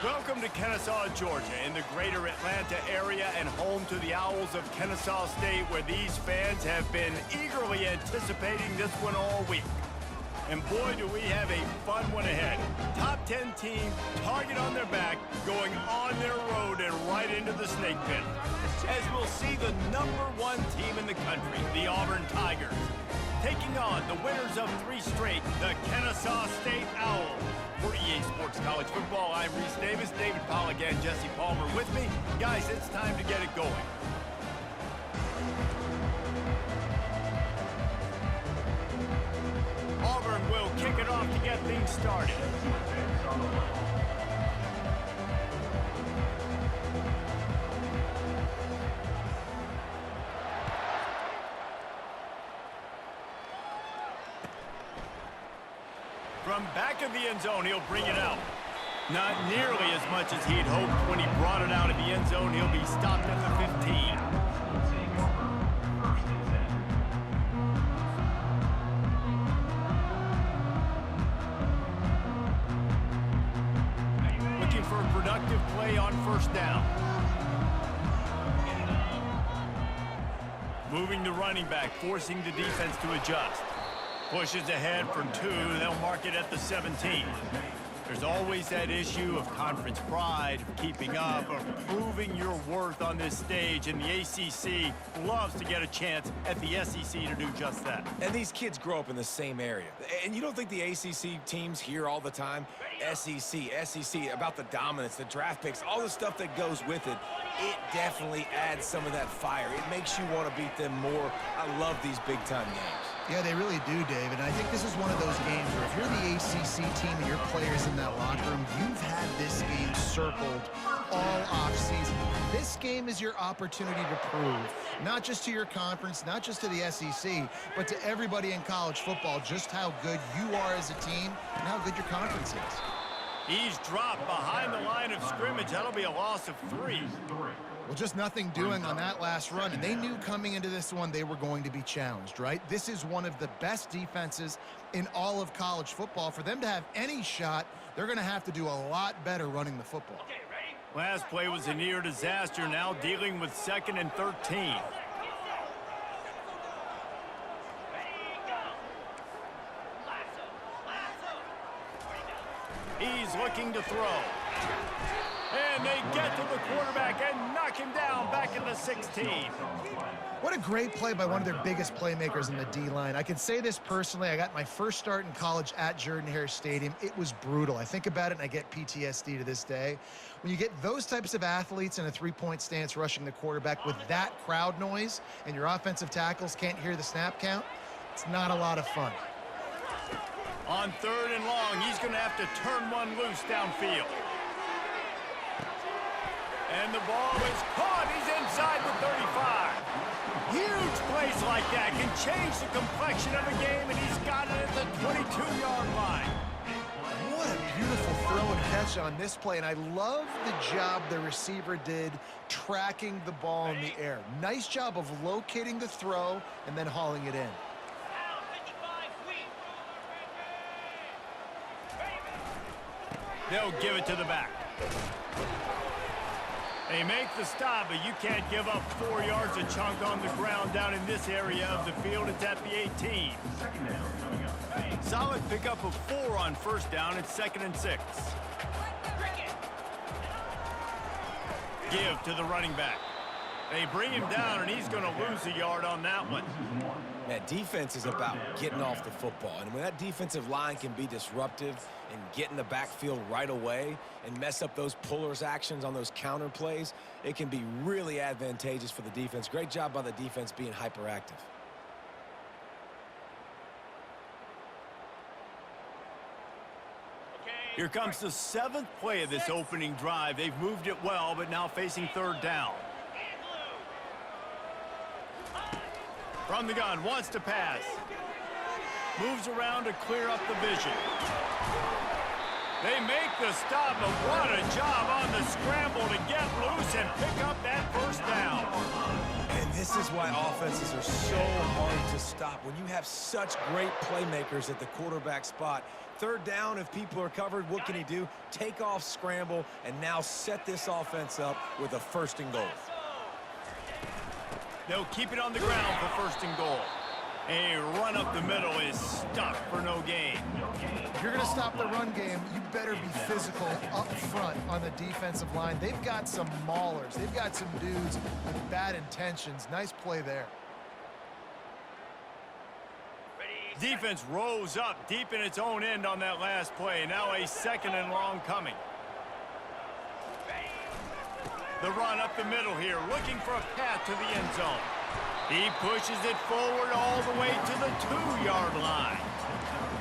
Welcome to Kennesaw, Georgia, in the greater Atlanta area and home to the Owls of Kennesaw State, where these fans have been eagerly anticipating this one all week. And boy, do we have a fun one ahead. Top 10 team, target on their back, going on their road and right into the snake pit. As we'll see the #1 team in the country, the Auburn Tigers, taking on the winners of 3 straight, the Kennesaw State Owls. For EA Sports College Football, I'm Reese Davis, David Pollack, and Jesse Palmer with me. Guys, it's time to get it going. Auburn will kick it off to get things started. From back of the end zone, he'll bring it out. Not nearly as much as he'd hoped when he brought it out of the end zone. He'll be stopped at the 15. Looking for a productive play on first down. Moving the running back, forcing the defense to adjust. Pushes ahead for 2. They'll mark it at the 17. There's always that issue of conference pride, of keeping up, of proving your worth on this stage, and the ACC loves to get a chance at the SEC to do just that. And these kids grow up in the same area. And you don't think the ACC teams hear all the time, SEC, about the dominance, the draft picks, all the stuff that goes with it. It definitely adds some of that fire. It makes you want to beat them more. I love these big-time games. Yeah, they really do, David. I think this is one of those games where if you're the ACC team and your players in that locker room, you've had this game circled all offseason. This game is your opportunity to prove, not just to your conference, not just to the SEC, but to everybody in college football, just how good you are as a team and how good your conference is. He's dropped behind the line of scrimmage. That'll be a loss of 3. Well, just nothing doing on that last run, and they knew coming into this one they were going to be challenged, right? This is one of the best defenses in all of college football. For them to have any shot, they're going to have to do a lot better running the football. Last play was a near disaster, now dealing with 2nd and 13. He's looking to throw. And they get to the quarterback and knock him down back in the 16. What a great play by one of their biggest playmakers in the D-line. I can say this personally. I got my first start in college at Jordan-Hare Stadium. It was brutal. I think about it and I get PTSD to this day. When you get those types of athletes in a three-point stance rushing the quarterback with that crowd noise and your offensive tackles can't hear the snap count, it's not a lot of fun. On 3rd and long, he's going to have to turn one loose downfield. And the ball is caught. He's inside the 35. Huge plays like that can change the complexion of a game, and he's got it at the 22-yard line. What a beautiful throw and catch on this play, and I love the job the receiver did tracking the ball in the air. Nice job of locating the throw and then hauling it in. They'll give it to the back. They make the stop, but you can't give up 4 yards a chunk on the ground down in this area of the field. It's at the 18. Solid pickup of 4 on first down. It's 2nd and 6. Give to the running back. They bring him down, and he's going to lose a yard on that one. That defense is about getting off the football. And when that defensive line can be disruptive and get in the backfield right away and mess up those pullers actions on those counter plays, it can be really advantageous for the defense. Great job by the defense being hyperactive. Here comes the 7th play of this opening drive. They've moved it well, but now facing 3rd down. From the gun, wants to pass. Moves around to clear up the vision. They make the stop, but what a job on the scramble to get loose and pick up that first down. And This is why offenses are so hard to stop. When you have such great playmakers at the quarterback spot, third down, if people are covered, what can he do? Take off, scramble, and now set this offense up with a 1st and goal. They'll keep it on the ground for 1st and goal. A run up the middle is stuck for no gain. If you're going to stop the run game, you better be physical up front on the defensive line. They've got some maulers. They've got some dudes with bad intentions. Nice play there. Defense rose up deep in its own end on that last play. Now a 2nd and long coming. The run up the middle here, looking for a path to the end zone. He pushes it forward all the way to the 2-yard line.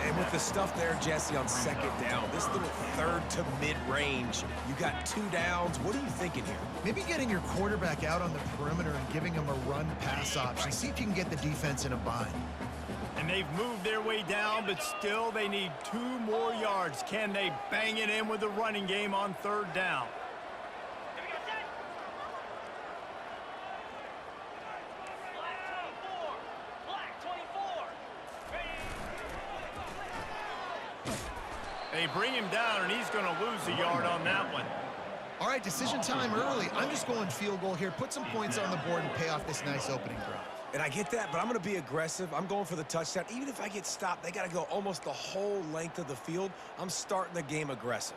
And with the stuff there, Jesse, on 2nd down, this little 3rd to mid-range, you got 2 downs. What are you thinking here? Maybe getting your quarterback out on the perimeter and giving him a run-pass option. See if you can get the defense in a bind. And they've moved their way down, but still they need 2 more yards. Can they bang it in with the running game on 3rd down? They bring him down, and he's going to lose a yard on that one. All right, decision time early. I'm just going field goal here. Put some points on the board and pay off this nice opening drive. And I get that, but I'm going to be aggressive. I'm going for the touchdown. Even if I get stopped, they got to go almost the whole length of the field. I'm starting the game aggressive.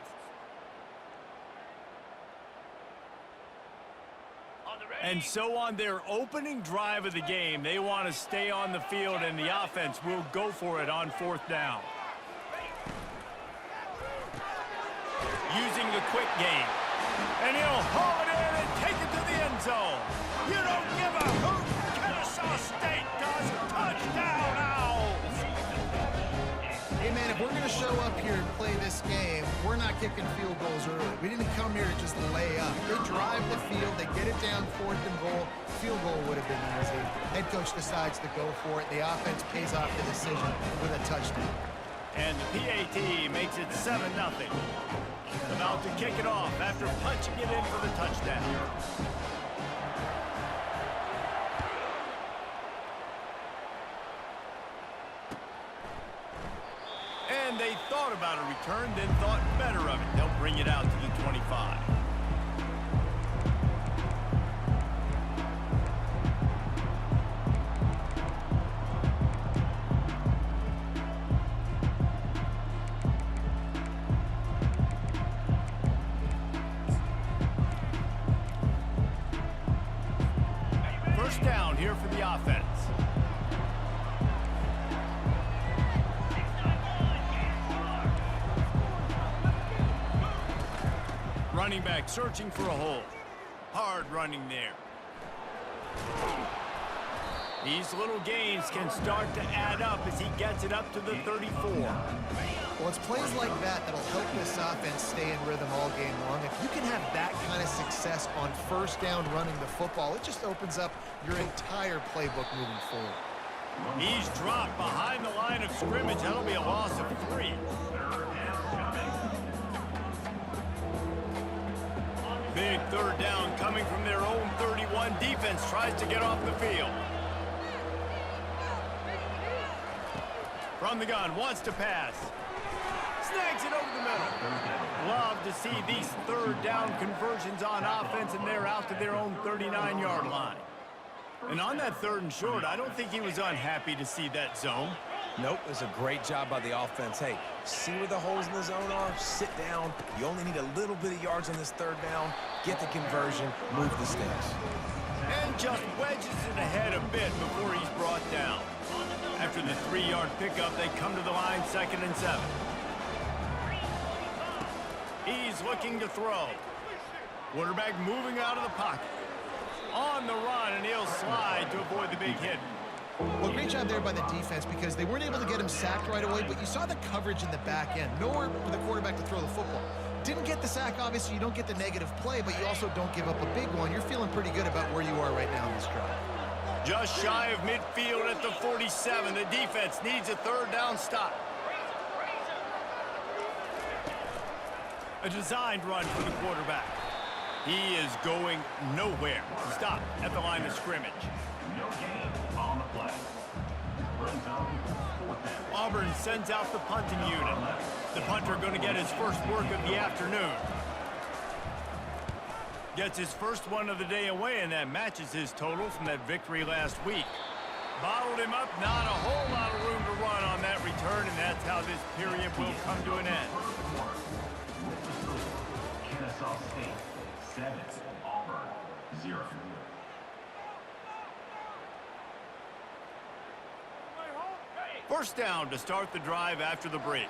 And so on their opening drive of the game, they want to stay on the field, and the offense will go for it on 4th down. Using the quick game. And he'll haul it in and take it to the end zone. You don't give a hoot. Kennesaw State does. Touchdown, Owls. Hey, man, if we're going to show up here and play this game, we're not kicking field goals early. We didn't come here to just lay up. They drive the field. They get it down 4th and goal. Field goal would have been easy. Head coach decides to go for it. The offense pays off the decision with a touchdown. And the PAT makes it 7-0. About to kick it off after punching it in for the touchdown. And they thought about a return, then thought better of it. They'll bring it out to the 25. Down here for the offense. Running back searching for a hole. Hard running there. These little gains can start to add up as he gets it up to the 34. Well, it's plays like that that'll help this offense stay in rhythm all game long. If you can have that kind of success on 1st down running the football, it just opens up your entire playbook moving forward. He's dropped behind the line of scrimmage. That'll be a loss of 3. Big 3rd down coming from their own 31. Defense tries to get off the field. From the gun, wants to pass. Snags it over the middle. Love to see these 3rd down conversions on offense, and they're out to their own 39-yard line. And on that 3rd and short, I don't think he was unhappy to see that zone. Nope, it was a great job by the offense. Hey, see where the holes in the zone are? Sit down. You only need a little bit of yards on this 3rd down. Get the conversion, move the sticks. And just wedges it ahead a bit before he's brought down. After the 3-yard pickup, they come to the line 2nd and 7. He's looking to throw. Quarterback moving out of the pocket. On the run, and he'll slide to avoid the big hit. Well, great job there by the defense because they weren't able to get him sacked right away, but you saw the coverage in the back end. Nowhere for the quarterback to throw the football. Didn't get the sack, obviously. You don't get the negative play, but you also don't give up a big one. You're feeling pretty good about where you are right now in this drive. Just shy of midfield at the 47. The defense needs a 3rd down stop. A designed run for the quarterback. He is going nowhere. Stop at the line of scrimmage. No gain on the play. Brings up fourth down. Auburn sends out the punting unit. The punter going to get his first work of the afternoon. Gets his first one of the day away, and that matches his total from that victory last week. Bottled him up, not a whole lot of room to run on that return, and that's how this period will come to an end. Kennesaw State 7, Auburn 0. First down to start the drive after the break.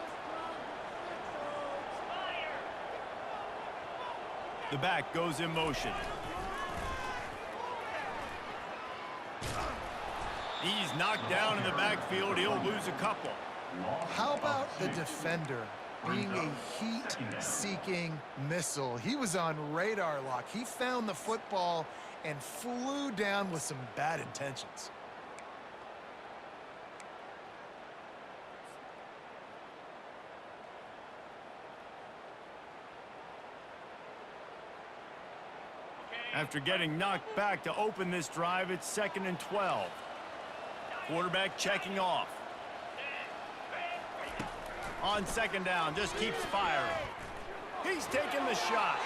The back goes in motion. He's knocked down in the backfield. He'll lose a couple. How about the defender being a heat-seeking missile? He was on radar lock. He found the football and flew down with some bad intentions. After getting knocked back to open this drive, it's 2nd and 12. Quarterback checking off. On 2nd down, just keeps firing. He's taking the shot.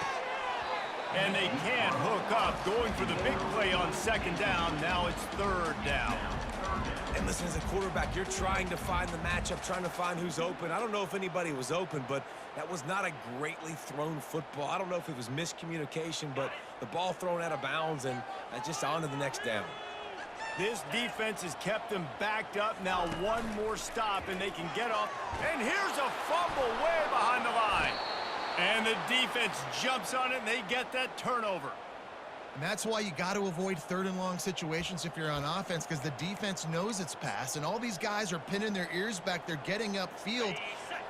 And they can't hook up. Going for the big play on 2nd down. Now it's 3rd down. And listen, as a quarterback, you're trying to find the matchup, trying to find who's open. I don't know if anybody was open, but that was not a greatly thrown football. I don't know if it was miscommunication, but the ball thrown out of bounds and just on to the next down. This defense has kept them backed up. Now one more stop, and they can get off. And here's a fumble way behind the line. And the defense jumps on it, and they get that turnover. And that's why you got to avoid 3rd and long situations if you're on offense, because the defense knows it's pass, and all these guys are pinning their ears back. They're getting upfield,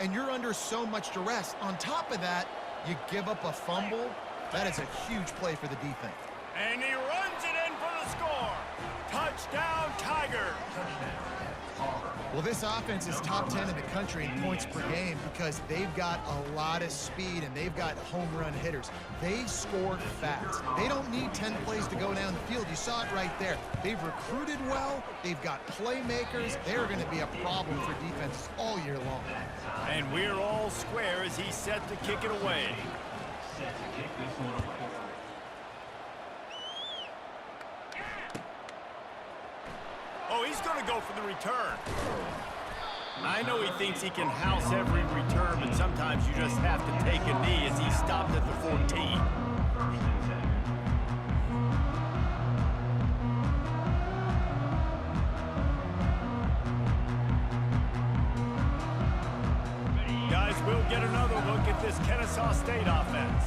and you're under so much duress. On top of that, you give up a fumble. That is a huge play for the defense. And he runs it in for the score. Touchdown, Tigers. Well, this offense is top 10 in the country in points per game because they've got a lot of speed and they've got home run hitters. They score fast. They don't need 10 plays to go down the field. You saw it right there. They've recruited well. They've got playmakers. They're going to be a problem for defenses all year long. And we're all square as he's set to kick it away. Set to kick this one away. Oh, he's going to go for the return. I know he thinks he can house every return, but sometimes you just have to take a knee as he stopped at the 14. First and 10. Guys, we'll get another look at this Kennesaw State offense.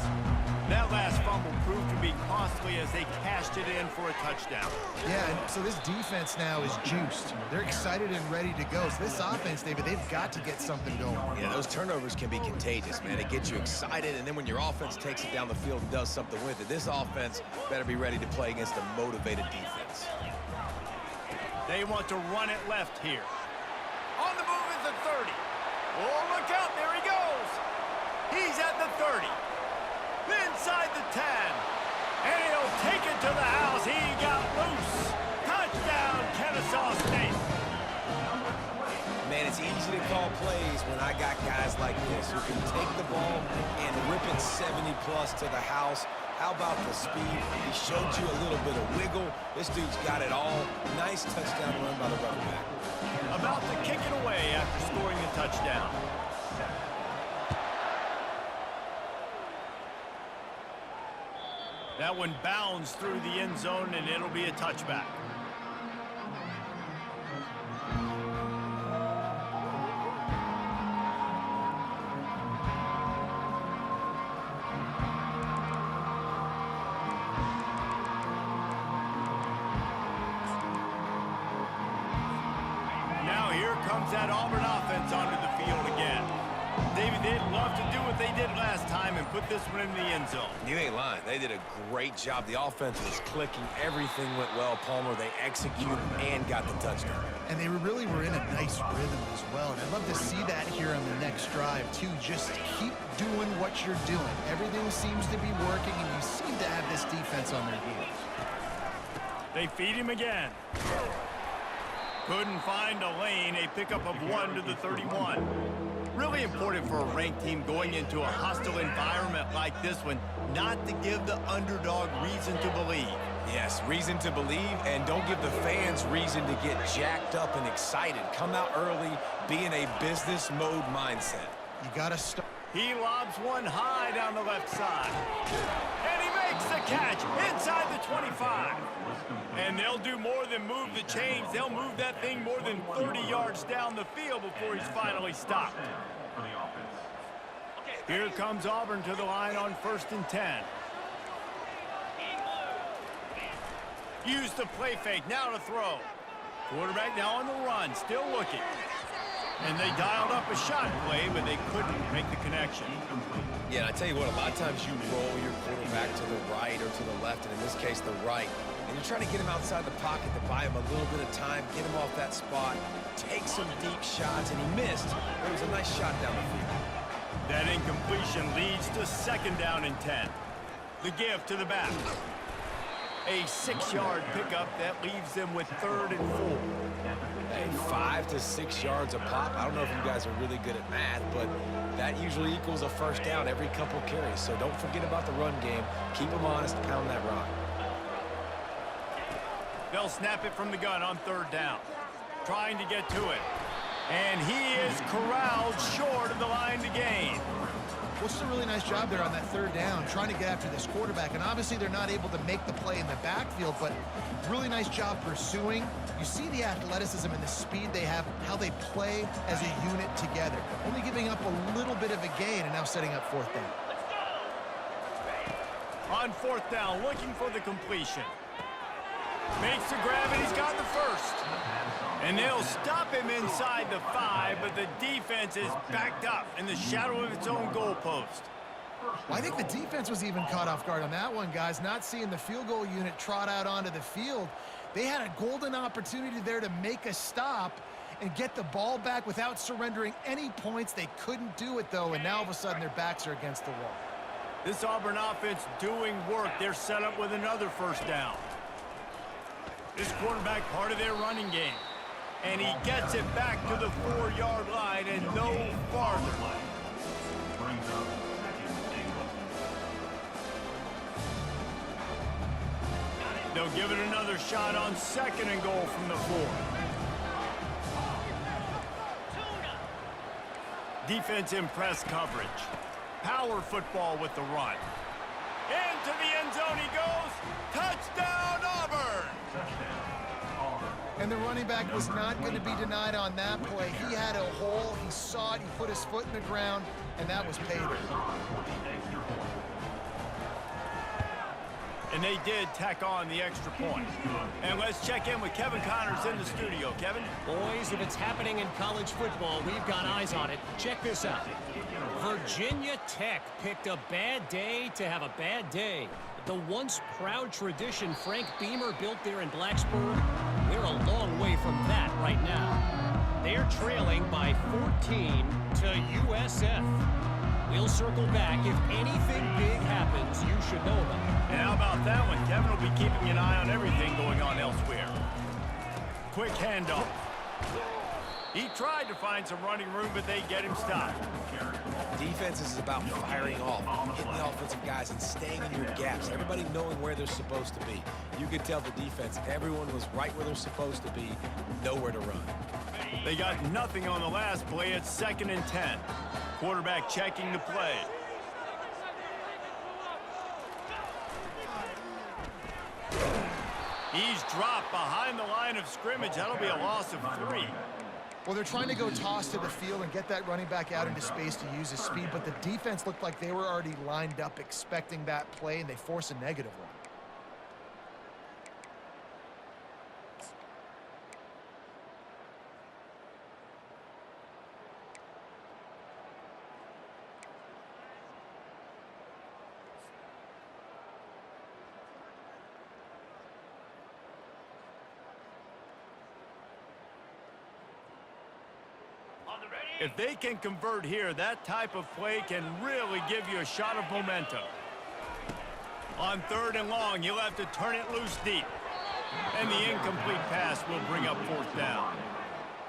That last fumble proved to be costly as they cashed it in for a touchdown. Yeah, and so this defense now is juiced. They're excited and ready to go. So this offense, David, they've got to get something going. Yeah, those turnovers can be contagious, man. It gets you excited, and then when your offense takes it down the field and does something with it, this offense better be ready to play against a motivated defense. They want to run it left here. On the move is the 30. Oh, look out, there he goes. He's at the 30. Inside the 10. And he'll take it to the house. He got loose. Touchdown, Kennesaw State. Man, it's easy to call plays when I got guys like this who can take the ball and rip it 70-plus to the house. How about the speed? He showed you a little bit of wiggle. This dude's got it all. Nice touchdown run by the running back. About to kick it away after scoring the touchdown. That one bounds through the end zone, and it'll be a touchback. Now here comes that Auburn offense onto the field again. Davey, they'd love to do what they did last time and put this one in the end zone. You ain't lying. They did a great job. The offense was clicking. Everything went well, Palmer. They executed and got the touchdown. And they really were in a nice rhythm as well. And I'd love to see that here on the next drive, too. Just keep doing what you're doing. Everything seems to be working, and you seem to have this defense on their heels. They feed him again. Couldn't find a lane. A pickup of 1 to the 31. Really important for a ranked team going into a hostile environment like this one, not to give the underdog reason to believe. Yes, reason to believe, and don't give the fans reason to get jacked up and excited. Come out early, be in a business mode mindset. You got to start. He lobs one high down the left side. And he makes the catch inside the 25. And they'll do more than move the chains. They'll move that thing more than 30 yards down the field before he's finally stopped. Here comes Auburn to the line on 1st and 10. Use the play fake, now to throw. Quarterback now on the run, still looking. And they dialed up a shot play, but they couldn't make the connection. Yeah, and I tell you what, a lot of times you roll your quarterback to the right or to the left, and in this case, the right. And you're trying to get him outside the pocket to buy him a little bit of time, get him off that spot, take some deep shots, and he missed. It was a nice shot down the field. That incompletion leads to 2nd down and 10. The give to the back. A 6-yard pickup that leaves them with 3rd and 4. Hey, 5 to 6 yards a pop. I don't know if you guys are really good at math, but that usually equals a 1st down every couple carries. So don't forget about the run game. Keep them honest, pound that rock. They'll snap it from the gun on 3rd down. Trying to get to it. And he is corralled short of the line to gain. Well, it's a really nice job there on that 3rd down, trying to get after this quarterback. And obviously they're not able to make the play in the backfield, but really nice job pursuing. You see the athleticism and the speed they have, how they play as a unit together. Only giving up a little bit of a gain and now setting up 4th down. On 4th down, looking for the completion. Makes the grab, and he's got the 1st. And they'll stop him inside the 5, but the defense is backed up in the shadow of its own goalpost. Well, I think the defense was even caught off guard on that one, guys. Not seeing the field goal unit trot out onto the field. They had a golden opportunity there to make a stop and get the ball back without surrendering any points. They couldn't do it, though, and now all of a sudden their backs are against the wall. This Auburn offense doing work. They're set up with another 1st down. This quarterback part of their running game. And he gets it back to the 4-yard line and no farther. They'll give it another shot on 2nd and goal from the 4. Defense in press coverage. Power football with the run. Into the end zone he goes. Touchdown, Auburn! And the running back was not going to be denied on that play. He had a hole, he saw it, he put his foot in the ground, and that was pay dirt. And they did tack on the extra point. And let's check in with Kevin Connors in the studio. Kevin? Boys, if it's happening in college football, we've got eyes on it. Check this out. Virginia Tech picked a bad day to have a bad day. The once proud tradition Frank Beamer built there in Blacksburg, we're a long way from that right now. They're trailing by 14 to USF. We'll circle back. If anything big happens, you should know about it. And how about that one? Kevin will be keeping an eye on everything going on elsewhere. Quick handoff. He tried to find some running room, but they get him stopped. Defense is about firing off, hitting the offensive guys and staying in your gaps. Everybody knowing where they're supposed to be. You could tell the defense, everyone was right where they're supposed to be, nowhere to run. They got nothing on the last play. It's 2nd and 10. Quarterback checking the play. He's dropped behind the line of scrimmage. That'll be a loss of 3. Well, they're trying to go toss to the field and get that running back out into space to use his speed, but the defense looked like they were already lined up expecting that play, and they force a negative one. If they can convert here, that type of play can really give you a shot of momentum. On 3rd and long, he'll have to turn it loose deep. And the incomplete pass will bring up 4th down.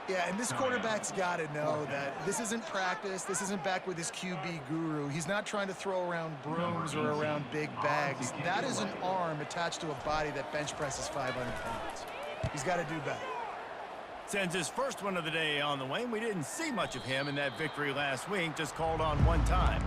Yeah, and this quarterback's got to know that this isn't practice. This isn't back with his QB guru. He's not trying to throw around brooms or around big bags. That is an arm attached to a body that bench presses 500 pounds. He's got to do better. Sends his first one of the day on the way. We didn't see much of him in that victory last week, just called on one time.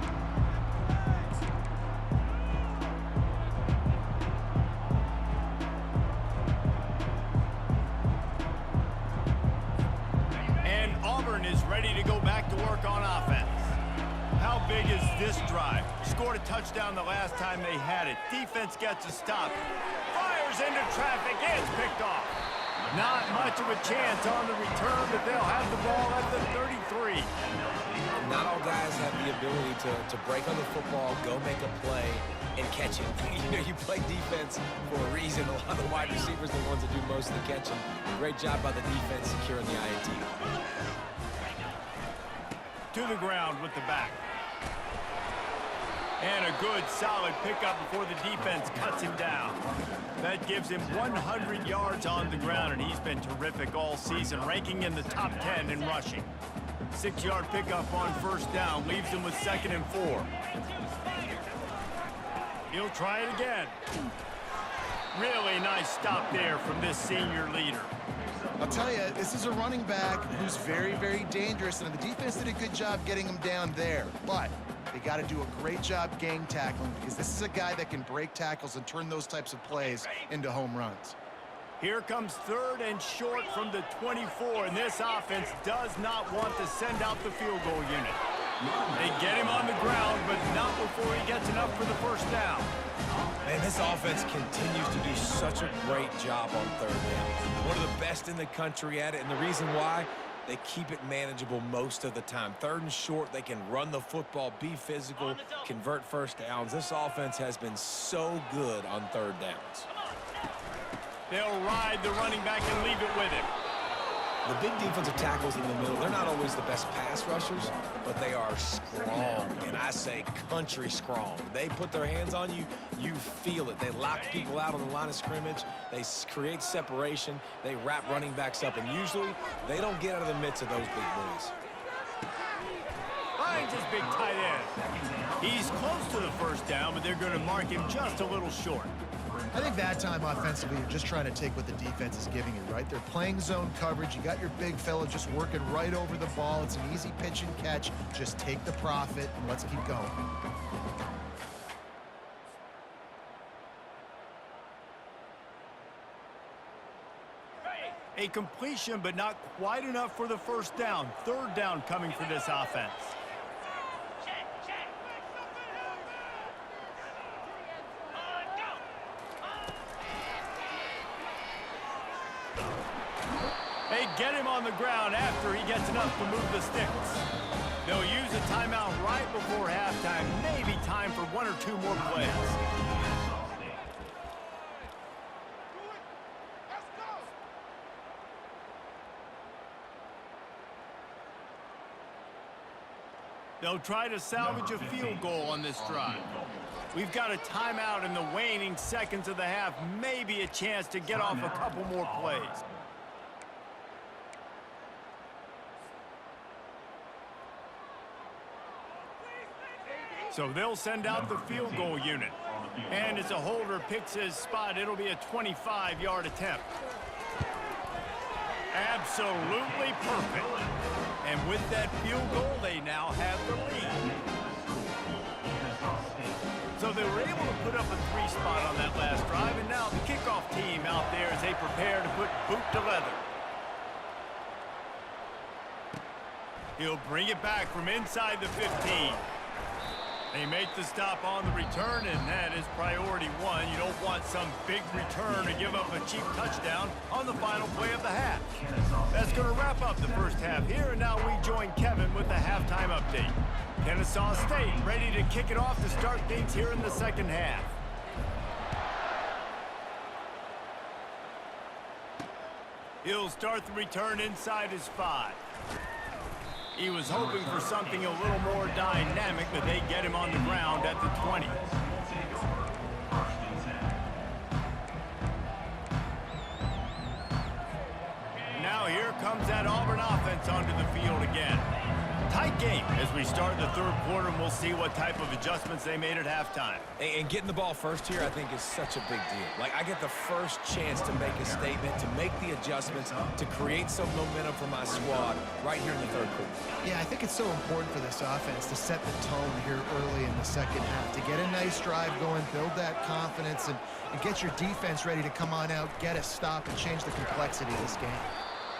And Auburn is ready to go back to work on offense. How big is this drive? Scored a touchdown the last time they had it. Defense gets a stop. Fires into traffic. It's picked off. Not much of a chance on the return, but they'll have the ball at the 33. Not all guys have the ability to break on the football, go make a play, and catch it. You know, you play defense for a reason. A lot of the wide receivers are the ones that do most of the catching. Great job by the defense securing the INT. To the ground with the back. And a good, solid pickup before the defense cuts him down. That gives him 100 yards on the ground, and he's been terrific all season, ranking in the top 10 in rushing. 6-yard pickup on 1st down, leaves him with 2nd and 4. He'll try it again. Really nice stop there from this senior leader. I'll tell you, this is a running back who's very, very dangerous, and the defense did a good job getting him down there. But they got to do a great job gang tackling, because this is a guy that can break tackles and turn those types of plays into home runs. Here comes 3rd and short from the 24, and this offense does not want to send out the field goal unit. They get him on the ground, but not before he gets enough for the 1st down. Man, this offense continues to do such a great job on 3rd down. One of the best in the country at it, and the reason why, they keep it manageable most of the time. 3rd and short, they can run the football, be physical, convert 1st downs. This offense has been so good on 3rd downs. They'll ride the running back and leave it with him. The big defensive tackles in the middle, they're not always the best pass rushers, but they are strong, and I say country strong. They put their hands on you, you feel it. They lock people out on the line of scrimmage. They create separation. They wrap running backs up, and usually they don't get out of the midst of those big boys. Finds his big tight end. He's close to the 1st down, but they're going to mark him just a little short. I think that time offensively, you're just trying to take what the defense is giving you, right? They're playing zone coverage. You got your big fella just working right over the ball. It's an easy pitch and catch. Just take the profit and let's keep going. A completion, but not quite enough for the 1st down. 3rd down coming for this offense. They get him on the ground after he gets enough to move the sticks. They'll use a timeout right before halftime. Maybe time for 1 or 2 more plays. They'll try to salvage a field goal on this drive. We've got a timeout in the waning seconds of the half. Maybe a chance to get off a couple more plays. So they'll send out the field goal unit. And as a holder picks his spot, it'll be a 25-yard attempt. Absolutely perfect. And with that field goal, they now have the lead. So they were able to put up a 3 spot on that last drive, and now the kickoff team out there as they prepare to put boot to leather. He'll bring it back from inside the 15. They make the stop on the return, and that is priority 1. You don't want some big return to give up a cheap touchdown on the final play of the half. That's going to wrap up the first half here, and now we join Kevin with the halftime update. Kennesaw State ready to kick it off to start things here in the second half. He'll start the return inside his 5. He was hoping for something a little more dynamic, but they get him on the ground at the 20. Now here comes that Auburn offense onto the field again. Tight game as we start the third quarter, and we'll see what type of adjustments they made at halftime. And getting the ball first here, I think, is such a big deal. Like, I get the first chance to make a statement, to make the adjustments, to create some momentum for my squad right here in the third quarter. Yeah, I think it's so important for this offense to set the tone here early in the second half, to get a nice drive going, build that confidence, and get your defense ready to come on out, get a stop, and change the complexity of this game.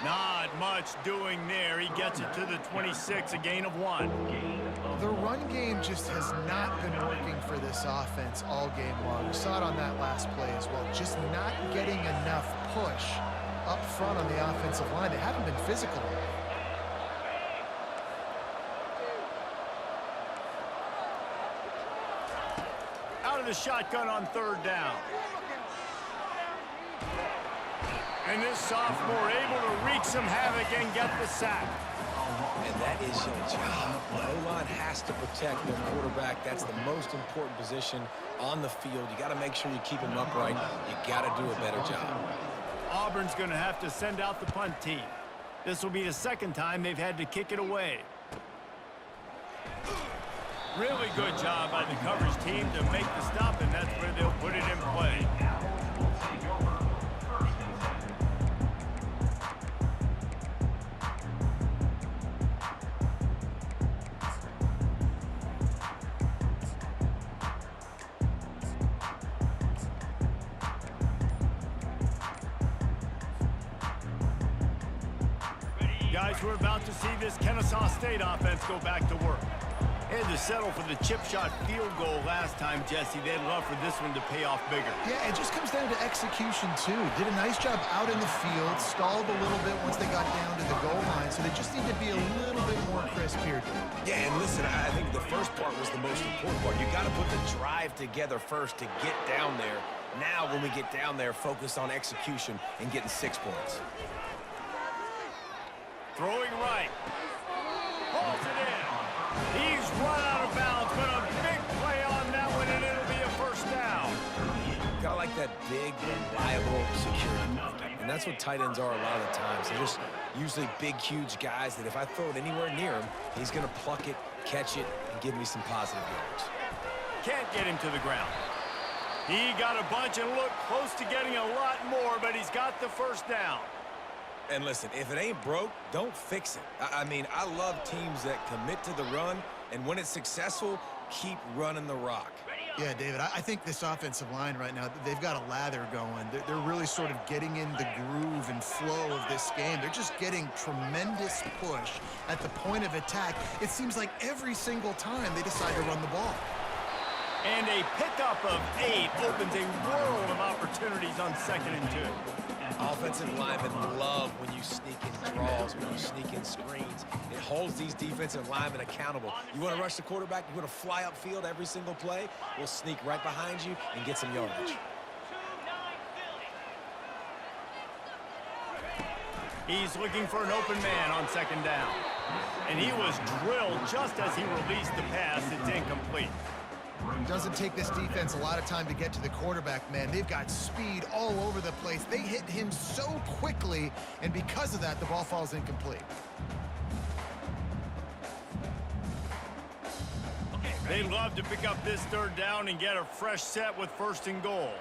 Not much doing there. He gets it to the 26, a gain of 1. The run game just has not been working for this offense all game long. We saw it on that last play as well. Just not getting enough push up front on the offensive line. They haven't been physical enough. Out of the shotgun on third down. And this sophomore able to wreak some havoc and get the sack. And that is your job. The O-line has to protect their quarterback. That's the most important position on the field. You got to make sure you keep him upright. You got to do a better job. Auburn's going to have to send out the punt team. This will be the second time they've had to kick it away. Really good job by the coverage team to make the stop, and that's where they'll put it in play. Guys, we're about to see this Kennesaw State offense go back to work. Had to settle for the chip shot field goal last time, Jesse. They'd love for this one to pay off bigger. Yeah, it just comes down to execution, too. Did a nice job out in the field, stalled a little bit once they got down to the goal line, so they just need to be a little bit more crisp here. Yeah, and listen, I think the first part was the most important part. You got to put the drive together first to get down there. Now, when we get down there, focus on execution and getting 6 points. Throwing right. Pulls it in. He's run out of bounds, but a big play on that one, and it'll be a first down. Got like that big, reliable security blanket. And that's what tight ends are a lot of the times. They're just usually big, huge guys that if I throw it anywhere near him, he's going to pluck it, catch it, and give me some positive yards. Can't get him to the ground. He got a bunch and looked close to getting a lot more, but he's got the first down. And listen, if it ain't broke, don't fix it. I mean, I love teams that commit to the run, and when it's successful, keep running the rock. Yeah, David, I think this offensive line right now, they've got a lather going. They're really sort of getting in the groove and flow of this game. They're just getting tremendous push at the point of attack. It seems like every single time they decide to run the ball. And a pickup of 8 opens a world of opportunities on 2nd and 2. Offensive linemen love when you sneak in draws, when you sneak in screens. It holds these defensive linemen accountable. You want to rush the quarterback, you want to fly upfield every single play, we'll sneak right behind you and get some yardage. He's looking for an open man on 2nd down. And he was drilled just as he released the pass. It's incomplete. Doesn't take this defense a lot of time to get to the quarterback, man. They've got speed all over the place. They hit him so quickly, and because of that, the ball falls incomplete. They'd love to pick up this 3rd down and get a fresh set with 1st and goal.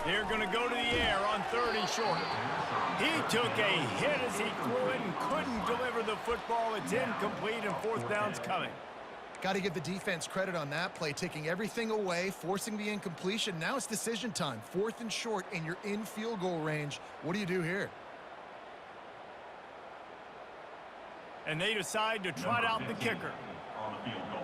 They're going to go to the air on 3rd and short. He took a hit as he threw it and couldn't deliver the football. It's incomplete, and 4th down's coming. Got to give the defense credit on that play, taking everything away, forcing the incompletion. Now it's decision time. 4th and short, and you're in field goal range. What do you do here? And they decide to trot out the kicker. On the field goal.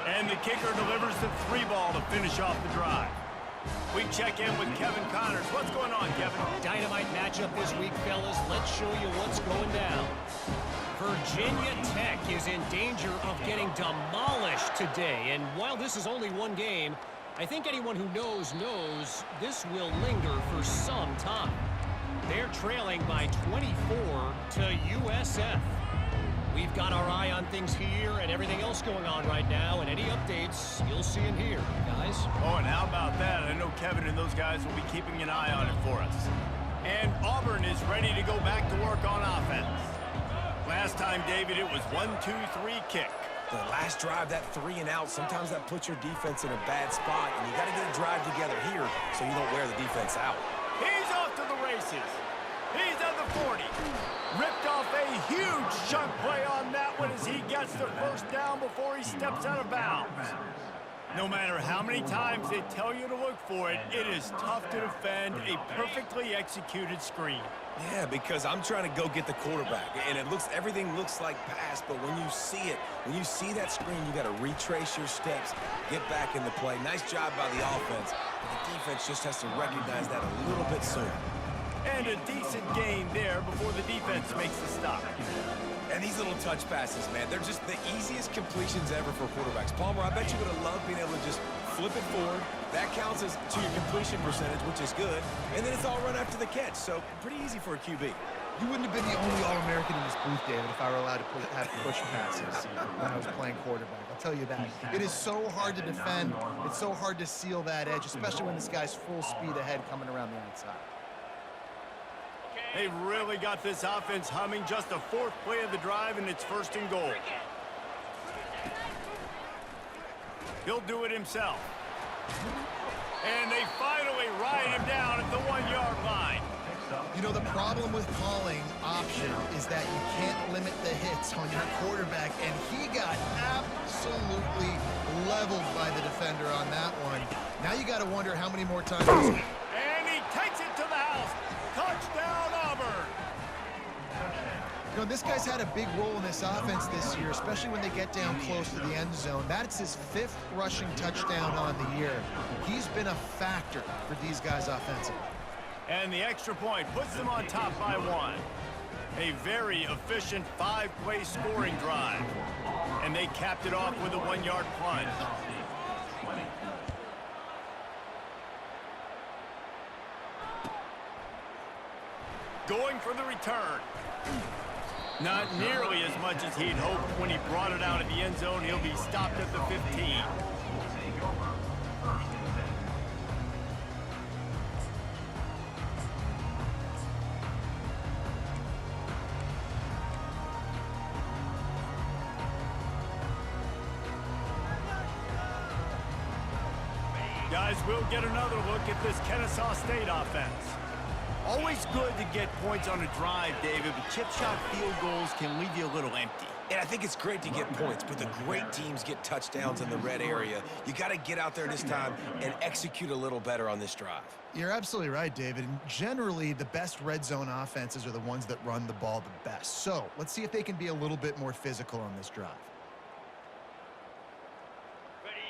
And the kicker delivers the 3 ball to finish off the drive. We check in with Kevin Connors. What's going on, Kevin? Dynamite matchup this week, fellas. Let's show you what's going down. Virginia Tech is in danger of getting demolished today. And while this is only one game, I think anyone who knows this will linger for some time. They're trailing by 24 to USF. We've got our eye on things here and everything else going on right now, and any updates you'll see in here, guys. Oh, and how about that? I know Kevin and those guys will be keeping an eye on it for us. And Auburn is ready to go back to work on offense. Last time, David, it was 1-2-3 kick. The last drive, that 3 and out, sometimes that puts your defense in a bad spot, and you got to get a drive together here so you don't wear the defense out. He's off to the races. He's at the 40. Ripped off a huge chunk play on that one as he gets the first down before he steps out of bounds. No matter how many times they tell you to look for it, it is tough to defend a perfectly executed screen. Yeah, because I'm trying to go get the quarterback, and everything looks like pass, but when you see it, when you see that screen, you got to retrace your steps, get back in the play. Nice job by the offense, but the defense just has to recognize that a little bit sooner. And a decent gain there before the defense makes the stop. And these little touch passes, man, they're just the easiest completions ever for quarterbacks. Palmer, I bet you would have loved being able to just flip it forward. That counts as to your completion percentage, which is good. And then it's all run after the catch, so pretty easy for a QB. You wouldn't have been the only All-American in this booth, David, if I were allowed to have push passes when I was playing quarterback. I'll tell you that. It is so hard to defend. It's so hard to seal that edge, especially when this guy's full speed ahead coming around the outside. They've really got this offense humming. Just the 4th play of the drive, and it's 1st and goal. He'll do it himself. And they finally ride him down at the 1-yard line. You know, the problem with calling option is that you can't limit the hits on your quarterback, and he got absolutely leveled by the defender on that one. Now you got to wonder how many more times. And he takes it to the house. Touchdown, Auburn. You know, this guy's had a big role in this offense this year, especially when they get down close to the end zone. That's his 5th rushing touchdown on the year. He's been a factor for these guys offensively. And the extra point puts them on top by 1. A very efficient 5-play scoring drive. And they capped it off with a 1-yard plunge. Going for the return. Not nearly as much as he'd hoped when he brought it out of the end zone. He'll be stopped at the 15. Guys, we'll get another look at this Kennesaw State offense. Always good to get points on a drive, David, but chip shot field goals can leave you a little empty. And I think it's great to get points, but the great teams get touchdowns in the red area. You got to get out there this time and execute a little better on this drive. You're absolutely right, David. And generally, the best red zone offenses are the ones that run the ball the best. So let's see if they can be a little bit more physical on this drive.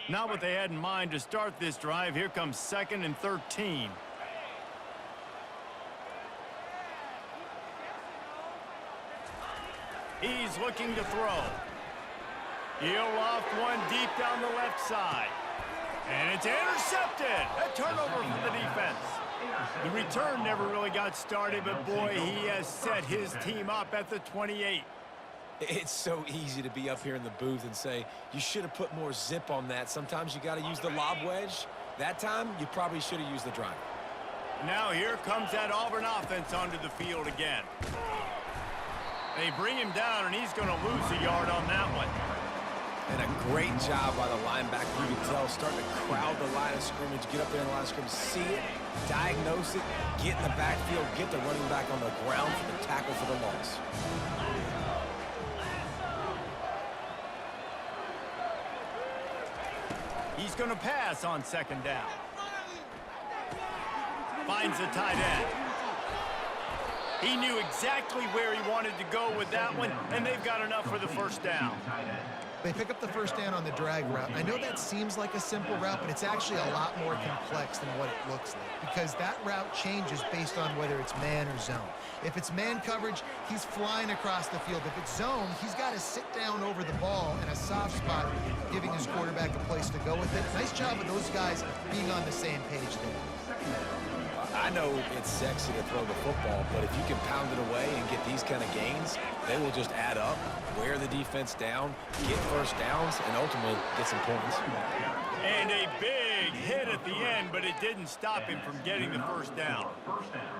Not what they had in mind to start this drive. Here comes 2nd and 13. He's looking to throw. He'll loft one deep down the left side. And it's intercepted. A turnover for the defense. The return never really got started, but boy, he has set his team up at the 28. It's so easy to be up here in the booth and say, you should have put more zip on that. Sometimes you got to use the lob wedge. That time, you probably should have used the drive. Now here comes that Auburn offense onto the field again. They bring him down, and he's going to lose a yard on that one. And a great job by the linebacker. You can tell, starting to crowd the line of scrimmage, get up there in the line of scrimmage, see it, diagnose it, get in the backfield, get the running back on the ground for the tackle for the loss. He's going to pass on 2nd down. Finds the tight end. He knew exactly where he wanted to go with that one, and they've got enough for the 1st down. They pick up the first down on the drag route. I know that seems like a simple route, but it's actually a lot more complex than what it looks like because that route changes based on whether it's man or zone. If it's man coverage, he's flying across the field. If it's zone, he's got to sit down over the ball in a soft spot, giving his quarterback a place to go with it. Nice job of those guys being on the same page there. I know it's sexy to throw the football, but if you can pound it away and get these kind of gains, they will just add up, wear the defense down, get first downs, and ultimately get some points. And a big hit at the end, but it didn't stop him from getting the first down.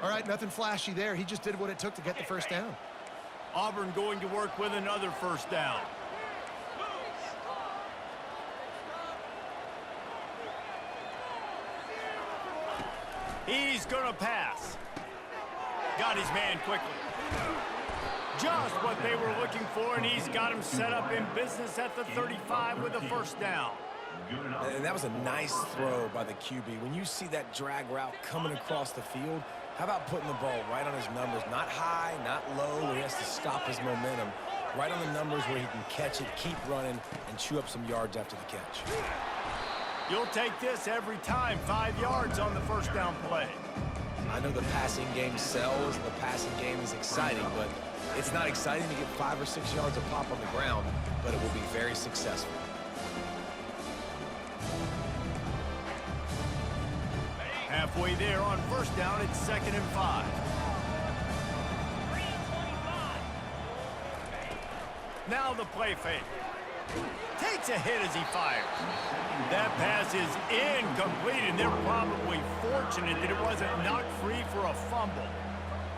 All right, nothing flashy there. He just did what it took to get the first down. Auburn going to work with another first down. He's going to pass. Got his man quickly. Just what they were looking for, and he's got him set up in business at the 35 with a first down. And that was a nice throw by the QB. When you see that drag route coming across the field, how about putting the ball right on his numbers? Not high, not low, where he has to stop his momentum. Right on the numbers where he can catch it, keep running, and chew up some yards after the catch. You'll take this every time. 5 yards on the first down play. I know the passing game sells, the passing game is exciting, but it's not exciting to get 5 or 6 yards of pop on the ground, but it will be very successful. Halfway there on first down, it's 2nd and 5. Now the play fake. Takes a hit as he fires. That pass is incomplete, and they're probably fortunate that it wasn't knocked free for a fumble.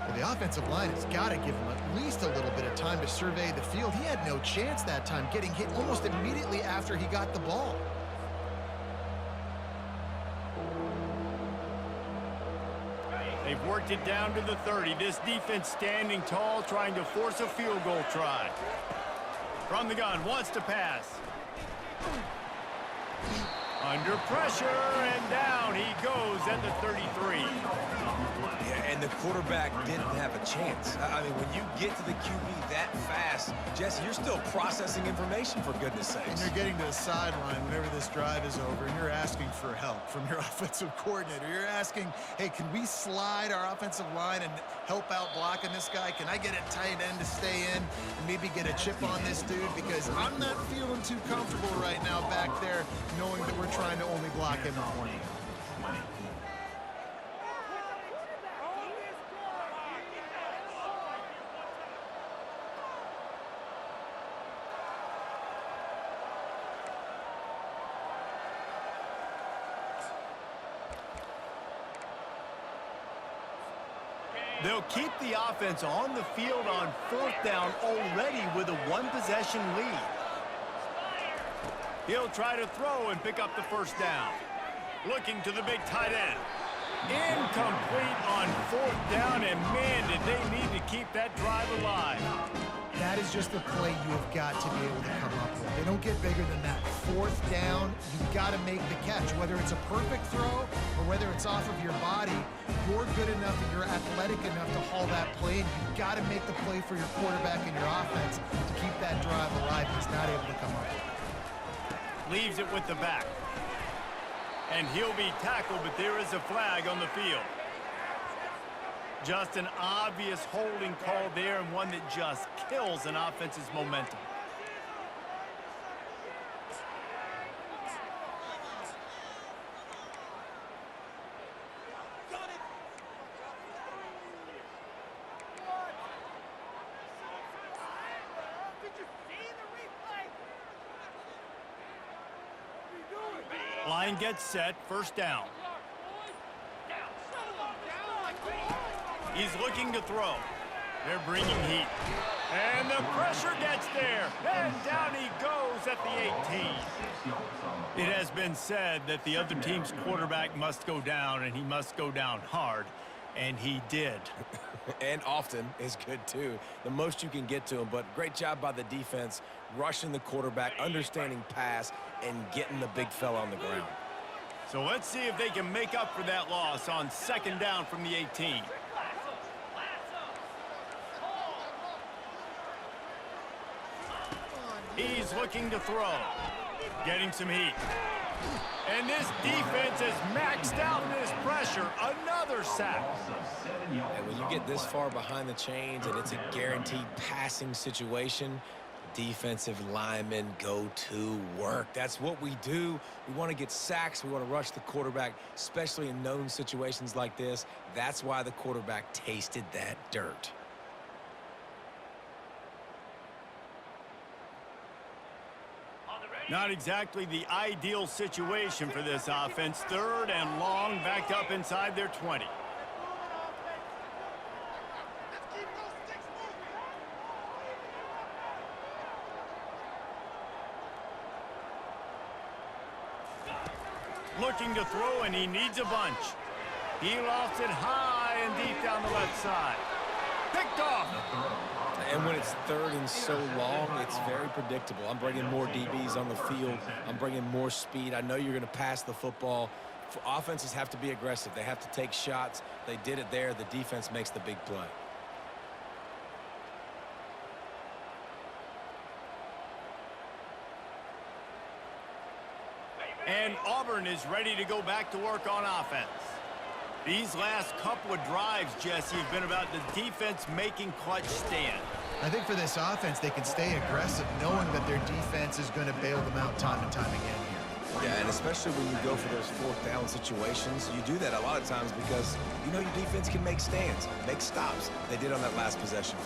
Well, the offensive line has got to give him at least a little bit of time to survey the field. He had no chance that time, getting hit almost immediately after he got the ball. They've worked it down to the 30. This defense standing tall, trying to force a field goal try. From the gun, wants to pass. Under pressure, and down he goes at the 33. Yeah, and the quarterback didn't have a chance. I mean, when you get to the QB that fast, Jesse, you're still processing information, for goodness sakes. And you're getting to the sideline whenever this drive is over, and you're asking for help from your offensive coordinator. You're asking, hey, can we slide our offensive line and help out blocking this guy? Can I get a tight end to stay in and maybe get a chip on this dude? Because I'm not feeling too comfortable right now back there knowing that we're trying to only block him with one hand. They'll keep the offense on the field on 4th down already with a 1-possession lead. He'll try to throw and pick up the first down. Looking to the big tight end. Incomplete on 4th down, and man, did they need to keep that drive alive. That is just the play you have got to be able to come up with. They don't get bigger than that. 4th down, you've got to make the catch. Whether it's a perfect throw or whether it's off of your body, you're good enough and you're athletic enough to haul that play, and you've got to make the play for your quarterback and your offense to keep that drive alive. He's not able to come up with it. Leaves it with the back. And he'll be tackled, but there is a flag on the field. Just an obvious holding call there, and one that just kills an offense's momentum. Line gets set, first down. He's looking to throw. They're bringing heat. And the pressure gets there. And down he goes at the 18. It has been said that the other team's quarterback must go down, and he must go down hard. And he did. And often is good, too. The most you can get to him, but great job by the defense, rushing the quarterback, understanding pass, and getting the big fella on the ground. So let's see if they can make up for that loss on 2nd down from the 18. He's looking to throw. Getting some heat. And this defense is maxed out in this pressure. Another sack. And when you get this far behind the chains and it's a guaranteed passing situation, defensive linemen go to work. That's what we do. We want to get sacks. We want to rush the quarterback, especially in known situations like this. That's why the quarterback tasted that dirt. Not exactly the ideal situation for this offense. 3rd and long, backed up inside their 20. Looking to throw, and he needs a bunch. He lofts it high and deep down the left side. Picked off. And when it's 3rd and so long, it's very predictable. I'm bringing more DBs on the field. I'm bringing more speed. I know you're going to pass the football. Offenses have to be aggressive. They have to take shots. They did it there. The defense makes the big play. And Auburn is ready to go back to work on offense. These last couple of drives, Jesse, have been about the defense making clutch stand. I think for this offense, they can stay aggressive knowing that their defense is going to bail them out time and time again here. Yeah, and especially when you go for those 4th down situations, you do that a lot of times because you know your defense can make stands, make stops. They did on that last possession.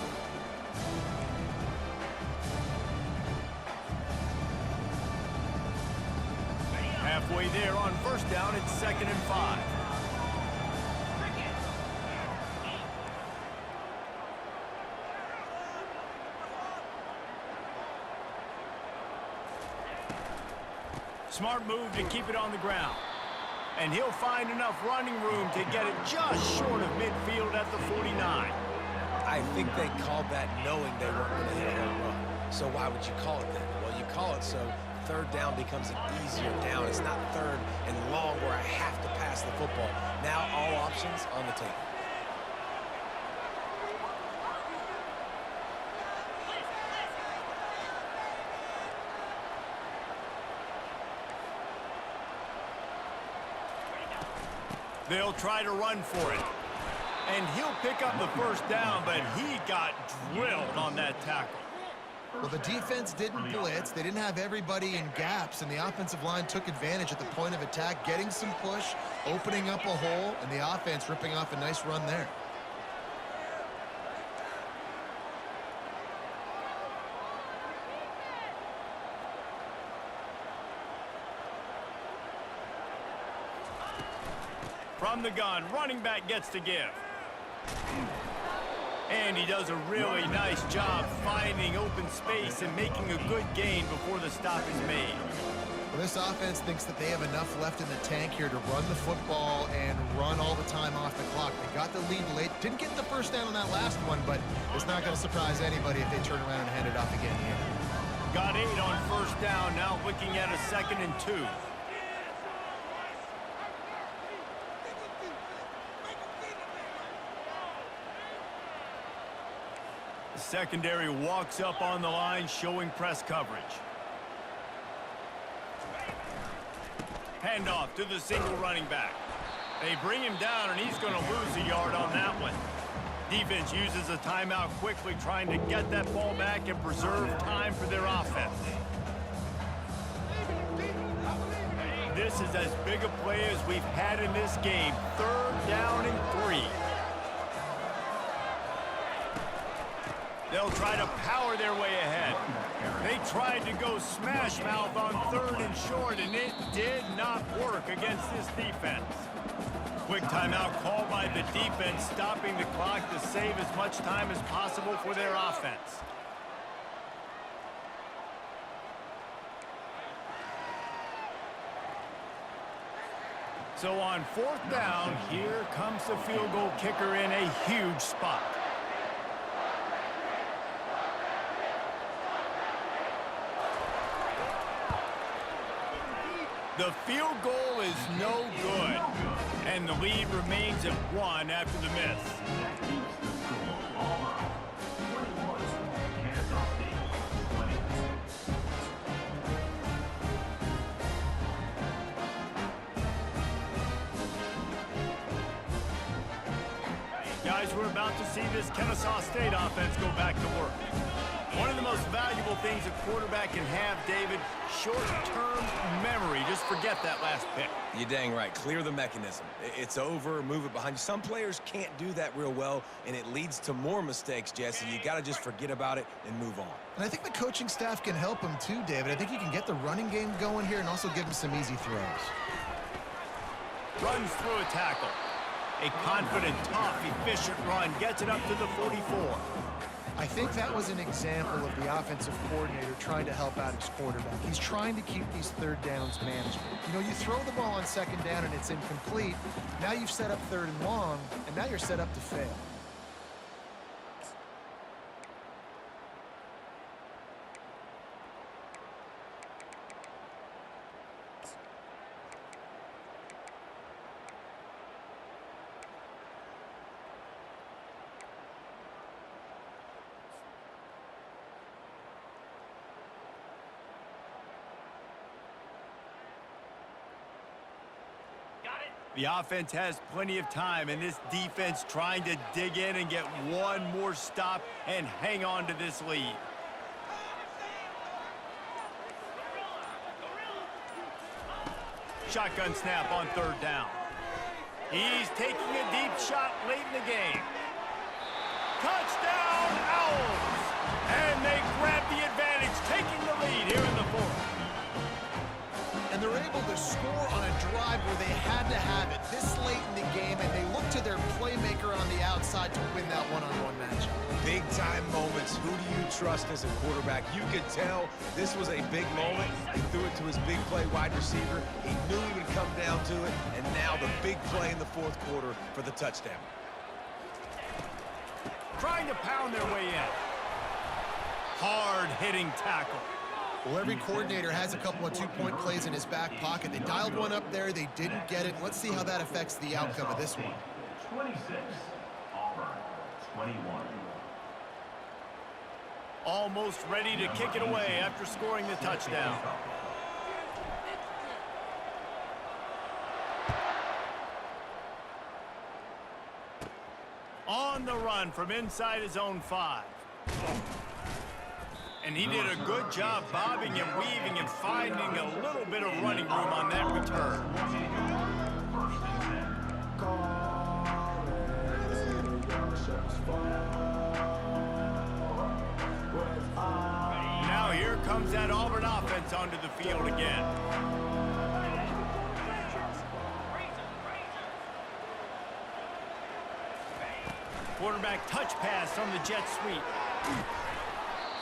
Halfway there on 1st down, it's 2nd and 5. Smart move to keep it on the ground. And he'll find enough running room to get it just short of midfield at the 49. I think they called that knowing they weren't going to hit a home run. So why would you call it that? Well, you call it so 3rd down becomes an easier down. It's not 3rd and long where I have to pass the football. Now all options on the table. They'll try to run for it. And he'll pick up the 1st down, but he got drilled on that tackle. Well, the defense didn't blitz. They didn't have everybody in gaps, and the offensive line took advantage at the point of attack, getting some push, opening up a hole, and the offense ripping off a nice run there. From the gun, running back gets to give. And he does a really nice job finding open space and making a good gain before the stop is made. Well, this offense thinks that they have enough left in the tank here to run the football and run all the time off the clock. They got the lead late. Didn't get the 1st down on that last one, but it's not going to surprise anybody if they turn around and hand it off again here. Got 8 on 1st down, now looking at a 2nd and 2. The secondary walks up on the line, showing press coverage. Handoff to the single running back. They bring him down, and he's going to lose a yard on that one. Defense uses a timeout quickly, trying to get that ball back and preserve time for their offense. This is as big a play as we've had in this game. 3rd down and 3. They'll try to power their way ahead. They tried to go smash mouth on 3rd and short, and it did not work against this defense. Quick timeout called by the defense, stopping the clock to save as much time as possible for their offense. So on 4th down, here comes the field goal kicker in a huge spot. The field goal is no good, and the lead remains at 1 after the miss. That keeps the score. Auburn 21, Kansas State 20. guys, we're about to see this Kennesaw State offense go back to work. One of the most valuable things a quarterback can have, David, short-term memory. Just forget that last pick. You're dang right. Clear the mechanism. It's over, move it behind you. Some players can't do that real well, and it leads to more mistakes, Jesse. You got to just forget about it and move on. And I think the coaching staff can help him too, David. I think you can get the running game going here and also give him some easy throws. Runs through a tackle. A confident, tough, efficient run gets it up to the 44. I think that was an example of the offensive coordinator trying to help out his quarterback. He's trying to keep these third downs manageable. You know, you throw the ball on second down and it's incomplete. Now you've set up third and long, and now you're set up to fail. The offense has plenty of time, and this defense trying to dig in and get one more stop and hang on to this lead. Shotgun snap on third down. He's taking a deep shot late in the game. Touchdown, Owls! And they grab the advantage, taking the lead here in the fourth. And they're able to score on a drive where they had to have it this late in the game, and they look to their playmaker on the outside to win that one-on-one matchup. Big-time moments. Who do you trust as a quarterback? You could tell this was a big moment. He threw it to his big play wide receiver. He knew he would come down to it, and now the big play in the fourth quarter for the touchdown. Trying to pound their way in. Hard-hitting tackle. Well, every coordinator has a couple of two-point plays in his back pocket. They dialed one up there. They didn't get it. Let's see how that affects the outcome of this one. 26, Auburn, 21. Almost ready to kick it away after scoring the touchdown. On the run from inside his own 5. And he did a good job bobbing and weaving and finding a little bit of running room on that return. Now here comes that Auburn offense onto the field again. Quarterback touch pass on the jet sweep.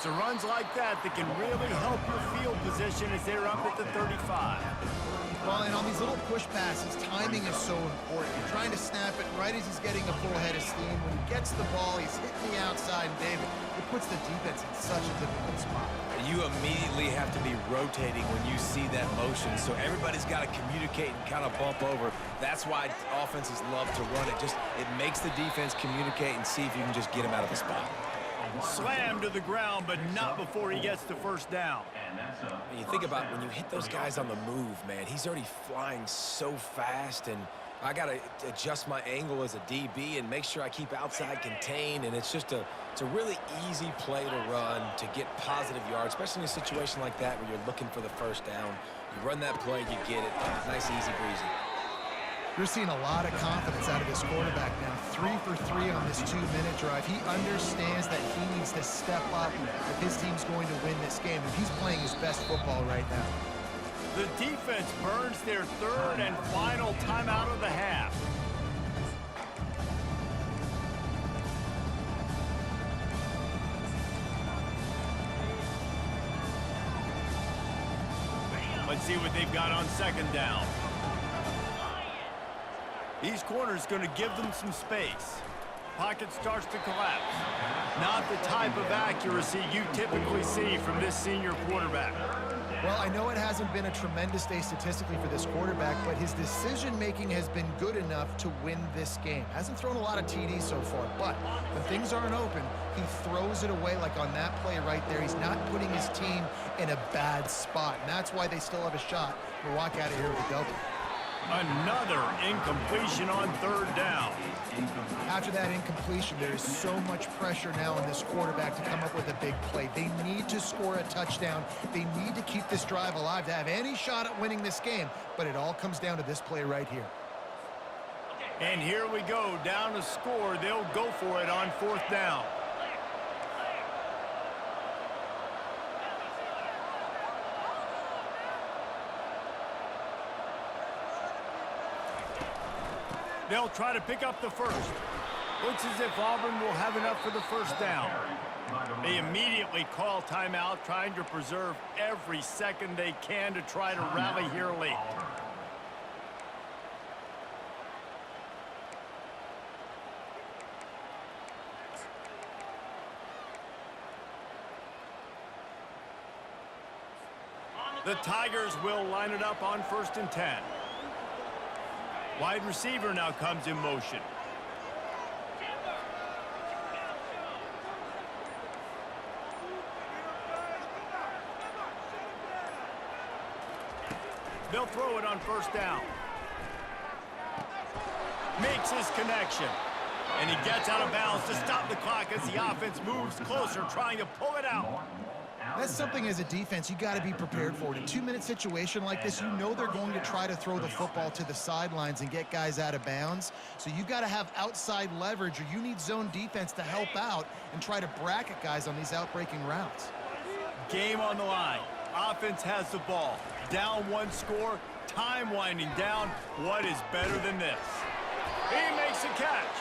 It's runs like that can really help your field position as they're up at the 35. Well, and on these little push passes, timing is so important. You're trying to snap it right as he's getting a full head of steam. When he gets the ball, he's hitting the outside, and David, it puts the defense in such a difficult spot. You immediately have to be rotating when you see that motion, so everybody's got to communicate and kind of bump over. That's why offenses love to run it. It makes the defense communicate and see if you can just get him out of the spot. Slammed to the ground, but not before he gets the first down. And you think about when you hit those guys on the move, man, he's already flying so fast, and I got to adjust my angle as a DB and make sure I keep outside contained, and it's a really easy play to run to get positive yards, especially in a situation like that where you're looking for the first down. You run that play, you get it. Nice, easy breezy. You're seeing a lot of confidence out of this quarterback now. 3 for 3 on this 2-minute drive. He understands that he needs to step up if his team's going to win this game, and he's playing his best football right now. The defense burns their third and final timeout of the half. Let's see what they've got on second down. These corners going to give them some space. Pocket starts to collapse. Not the type of accuracy you typically see from this senior quarterback. Well, I know it hasn't been a tremendous day statistically for this quarterback, but his decision-making has been good enough to win this game. Hasn't thrown a lot of TDs so far, but when things aren't open, he throws it away like on that play right there. He's not putting his team in a bad spot, and that's why they still have a shot to walk out of here with a double. Another incompletion on 3rd down. After that incompletion, there is so much pressure now on this quarterback to come up with a big play. They need to score a touchdown. They need to keep this drive alive to have any shot at winning this game. But it all comes down to this play right here. And here we go, down to score. They'll go for it on 4th down. They'll try to pick up the first. Looks as if Auburn will have enough for the 1st down. They immediately call timeout, trying to preserve every second they can to try to rally here late. The Tigers will line it up on 1st and 10. Wide receiver now comes in motion. They'll throw it on 1st down. Makes his connection. And he gets out of bounds to stop the clock as the offense moves closer, trying to pull it out. That's something as a defense you got to be prepared for. In a 2-minute situation like this, you know they're going to try to throw the football to the sidelines and get guys out of bounds. So you got to have outside leverage, or you need zone defense to help out and try to bracket guys on these outbreaking routes. Game on the line. Offense has the ball. Down 1 score. Time winding down. What is better than this? He makes a catch.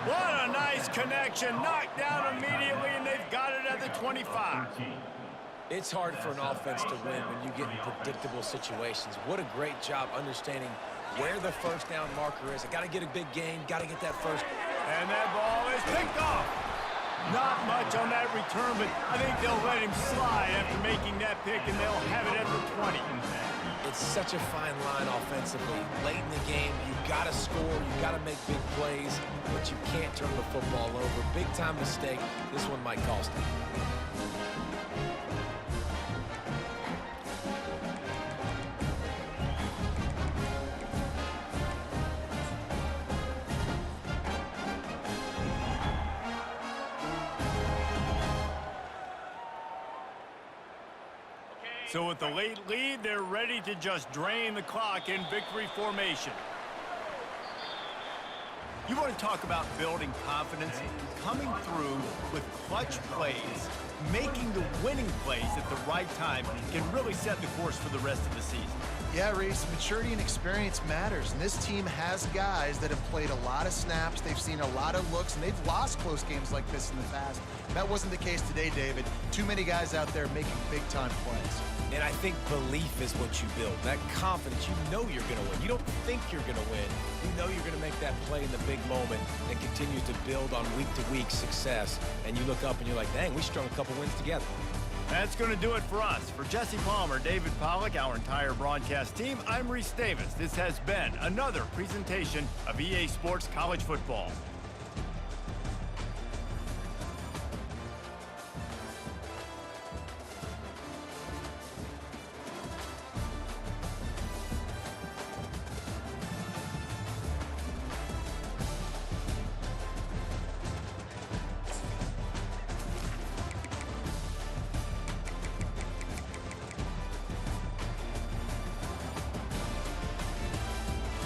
What a nice connection. Knocked down immediately, and they've got it at the 25. It's hard for an offense to win when you get in predictable situations. What a great job understanding where the 1st down marker is. I got to get a big gain, got to get that first. And that ball is picked off. Not much on that return, but I think they'll let him slide after making that pick, and they'll have it at the 20. It's such a fine line offensively. Late in the game, you got to score, you got to make big plays, but you can't turn the football over. Big-time mistake. This one might cost him. So with the late lead, they're ready to just drain the clock in victory formation. You want to talk about building confidence? Coming through with clutch plays, making the winning plays at the right time can really set the course for the rest of the season. Yeah, Reese, maturity and experience matters, and this team has guys that have played a lot of snaps, they've seen a lot of looks, and they've lost close games like this in the past. That wasn't the case today, David. Too many guys out there making big-time plays. And I think belief is what you build. That confidence, you know you're going to win. You don't think you're going to win. You know you're going to make that play in the big moment and continue to build on week-to-week success. And you look up and you're like, dang, we strung a couple wins together. That's going to do it for us. For Jesse Palmer, David Pollack, our entire broadcast team, I'm Reese Davis. This has been another presentation of EA Sports College Football.